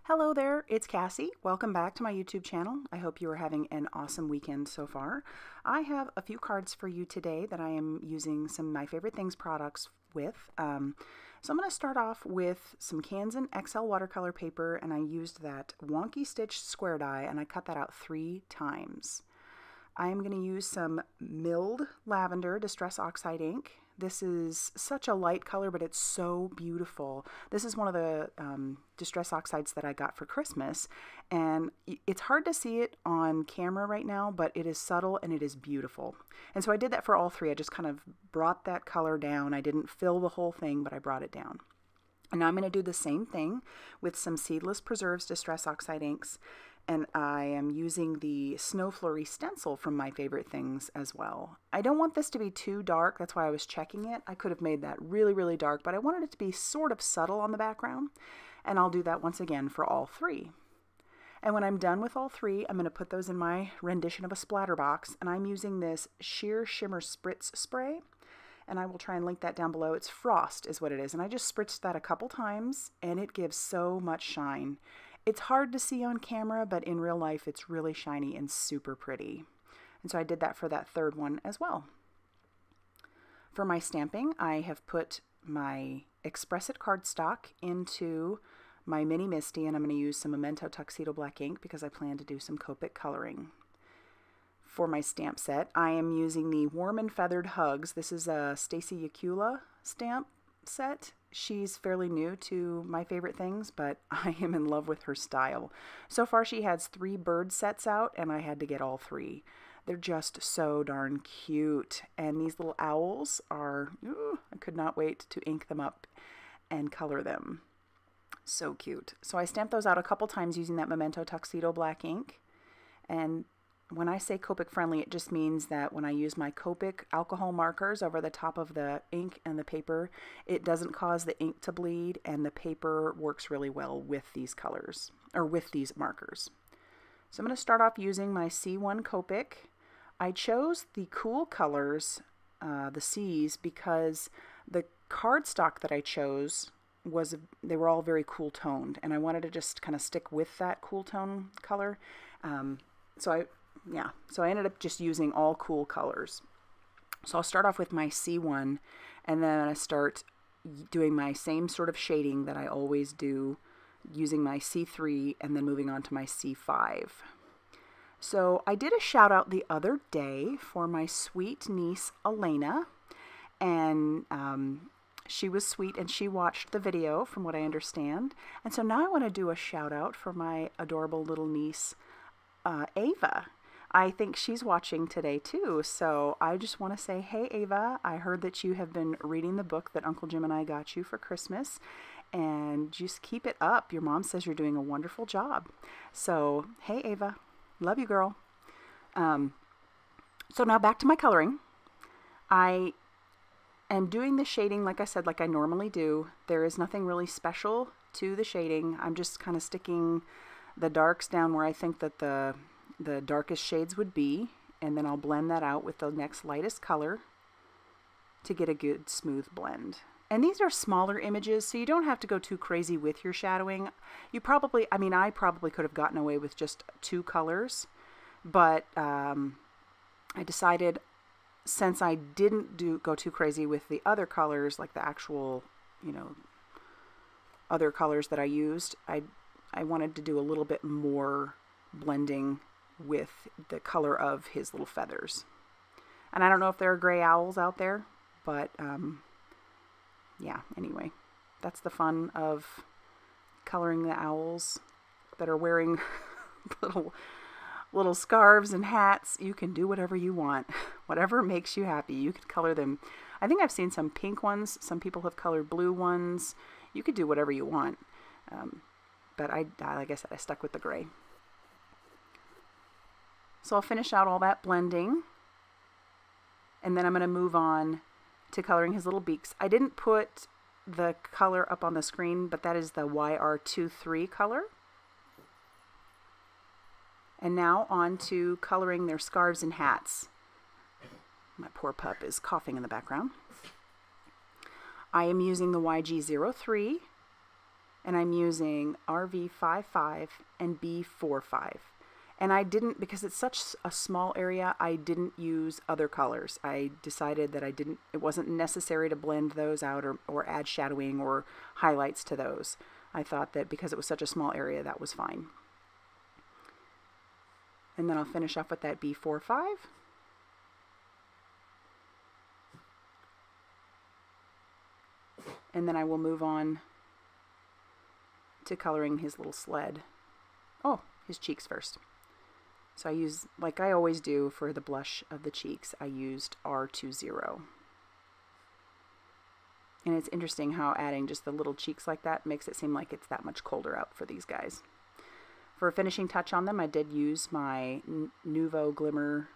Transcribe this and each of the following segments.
Hello there, it's Cassie. Welcome back to my YouTube channel. I hope you are having an awesome weekend so far. I have a few cards for you today that I am using some of my favorite things products with. So I'm going to start off with some Kansan XL watercolor paper, and I used that Wonky Stitch square die and I cut that out 3 times. I'm going to use some milled lavender Distress Oxide ink. This is such a light color, but it's so beautiful. This is one of the Distress Oxides that I got for Christmas, and it's hard to see it on camera right now, but it is subtle and it is beautiful. And so I did that for all 3. I just kind of brought that color down. I didn't fill the whole thing, but I brought it down. And now I'm going to do the same thing with some Seedless Preserves Distress Oxide inks. And I am using the Snow Flurry stencil from My Favorite Things as well. I don't want this to be too dark, that's why I was checking it. I could have made that really, really dark, but I wanted it to be sort of subtle on the background. And I'll do that once again for all 3. And when I'm done with all 3, I'm going to put those in my rendition of a splatter box. And I'm using this sheer Shimmer Spritz spray. And I will try and link that down below. It's Frost is what it is. And I just spritzed that a couple times, and it gives so much shine. It's hard to see on camera, but in real life it's really shiny and super pretty. And so I did that for that 3rd one as well. For my stamping, I have put my Express It cardstock into my Mini Misty, and I'm going to use some Memento Tuxedo Black ink because I plan to do some Copic coloring. For my stamp set, I am using the Warm and Feathered Hugs. This is a Stacy Yakula stamp set. She's fairly new to My Favorite Things, but I am in love with her style. So far she has 3 bird sets out, and I had to get all 3. They're just so darn cute. And these little owls are, I could not wait to ink them up and color them. So cute. So I stamped those out a couple times using that Memento Tuxedo Black ink. And when I say Copic friendly, it just means that when I use my Copic alcohol markers over the top of the ink and the paper, it doesn't cause the ink to bleed, and the paper works really well with these colors, or with these markers. So I'm going to start off using my C1 Copic. I chose the cool colors, the C's, because the cardstock that I chose they were all very cool toned, and I wanted to just kind of stick with that cool tone color. So I ended up just using all cool colors. So I'll start off with my C1, and then I start doing my same sort of shading that I always do, using my C3 and then moving on to my C5. So I did a shout out the other day for my sweet niece Elena, and she was sweet and she watched the video from what I understand. And so now I want to do a shout out for my adorable little niece Ava. I think she's watching today too, so I just want to say, hey Ava, I heard that you have been reading the book that Uncle Jim and I got you for Christmas, and just keep it up. Your mom says you're doing a wonderful job. So, hey Ava, love you girl. So now back to my coloring. I am doing the shading, like I said, like I normally do. There is nothing really special to the shading. I'm just kind of sticking the darks down where I think that the darkest shades would be, and then I'll blend that out with the next lightest color to get a good smooth blend. And these are smaller images, so you don't have to go too crazy with your shadowing. I probably could have gotten away with just 2 colors, but I decided, since I didn't go too crazy with the other colors, like the actual, other colors that I used, I wanted to do a little bit more blending with the color of his little feathers. And I don't know if there are gray owls out there, but yeah, anyway, that's the fun of coloring the owls that are wearing little scarves and hats. You can do whatever you want, whatever makes you happy. You could color them. I think I've seen some pink ones. Some people have colored blue ones. You could do whatever you want. But like I said, I stuck with the gray. So I'll finish out all that blending, and then I'm going to move on to coloring his little beaks. I didn't put the color up on the screen, but that is the YR23 color. And now on to coloring their scarves and hats. My poor pup is coughing in the background. I am using the YG03 and I'm using RV55 and B45. And I didn't, because it's such a small area, I didn't use other colors. I decided that it wasn't necessary to blend those out or add shadowing or highlights to those. I thought that because it was such a small area, that was fine. And then I'll finish off with that B45. And then I will move on to coloring his little sled. Oh, his cheeks first. So I use, like I always do for the blush of the cheeks, I used R20. And it's interesting how adding just the little cheeks like that makes it seem like it's that much colder out for these guys. For a finishing touch on them, I did use my Nuvo Glimmer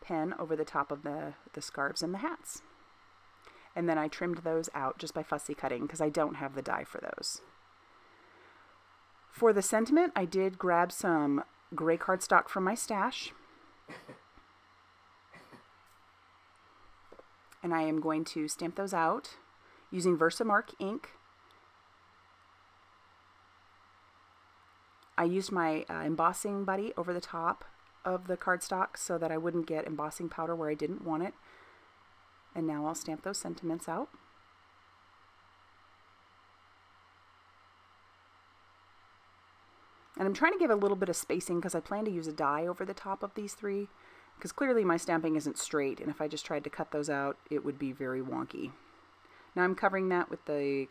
pen over the top of the scarves and the hats. And then I trimmed those out just by fussy cutting because I don't have the die for those. For the sentiment, I did grab some gray cardstock from my stash. And I am going to stamp those out using Versamark ink. I used my embossing buddy over the top of the cardstock so that I wouldn't get embossing powder where I didn't want it. And now I'll stamp those sentiments out. And I'm trying to give a little bit of spacing because I plan to use a die over the top of these three, because clearly my stamping isn't straight, and if I just tried to cut those out, it would be very wonky. Now I'm covering that with the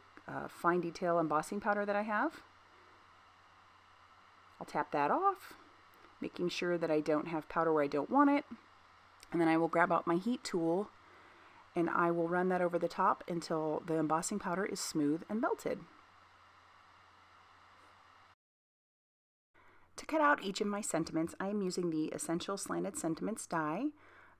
fine detail embossing powder that I have. I'll tap that off, making sure that I don't have powder where I don't want it. And then I will grab out my heat tool and I will run that over the top until the embossing powder is smooth and melted. To cut out each of my sentiments, I am using the Essential Slanted Sentiments die.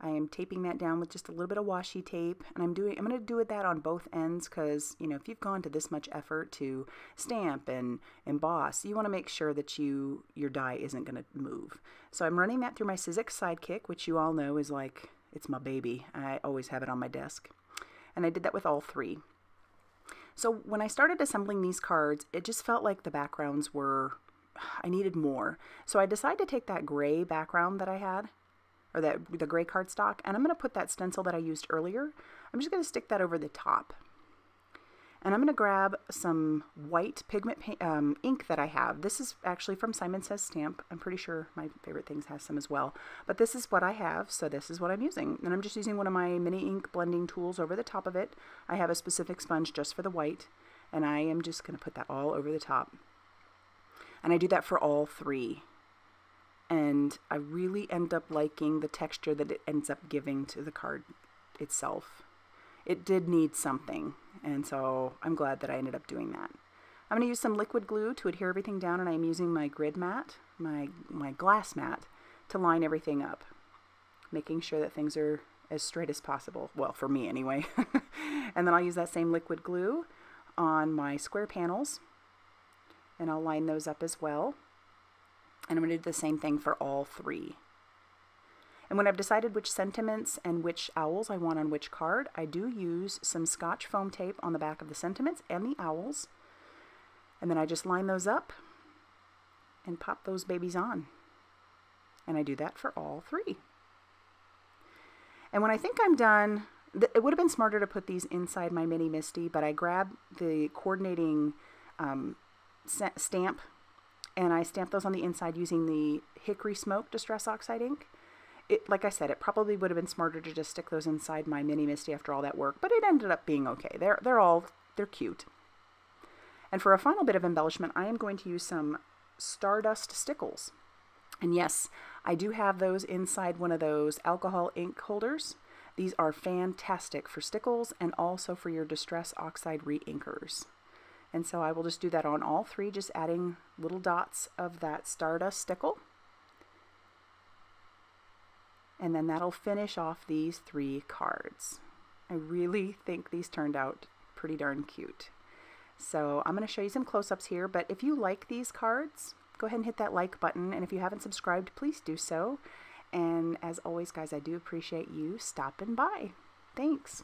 I am taping that down with just a little bit of washi tape, and I'm going to do that on both ends because, you know, if you've gone to this much effort to stamp and emboss, you want to make sure that your die isn't going to move. So I'm running that through my Sizzix Sidekick, which you all know is like, it's my baby. I always have it on my desk. And I did that with all three. So when I started assembling these cards, it just felt like the backgrounds were, I needed more. So I decided to take that gray background that I had, or the gray cardstock, and I'm going to put that stencil that I used earlier. I'm just going to stick that over the top. And I'm going to grab some white pigment ink that I have. This is actually from Simon Says Stamp. I'm pretty sure My Favorite Things has some as well. But this is what I have, so this is what I'm using. And I'm just using one of my mini ink blending tools over the top of it. I have a specific sponge just for the white, and I am just going to put that all over the top. And I do that for all three. And I really end up liking the texture that it ends up giving to the card itself. It did need something, and so I'm glad that I ended up doing that. I'm going to use some liquid glue to adhere everything down, and I'm using my grid mat, my glass mat, to line everything up, making sure that things are as straight as possible. Well, for me anyway. And then I'll use that same liquid glue on my square panels, and I'll line those up as well. And I'm going to do the same thing for all three. And when I've decided which sentiments and which owls I want on which card, I do use some Scotch foam tape on the back of the sentiments and the owls. And then I just line those up and pop those babies on. And I do that for all three. And when I think I'm done, it would have been smarter to put these inside my mini Misty, but I grabbed the coordinating stamp, and I stamped those on the inside using the Hickory Smoke Distress Oxide ink. Like I said, it probably would have been smarter to just stick those inside my mini Misty after all that work, but it ended up being okay. They're cute. And for a final bit of embellishment, I am going to use some Stardust stickles. And yes, I do have those inside one of those alcohol ink holders. These are fantastic for stickles and also for your Distress Oxide re-inkers. And so I will just do that on all three, just adding little dots of that Stardust stickle. And then that'll finish off these three cards. I really think these turned out pretty darn cute. So I'm going to show you some close-ups here, but if you like these cards, go ahead and hit that like button. And if you haven't subscribed, please do so. And as always, guys, I do appreciate you stopping by. Thanks.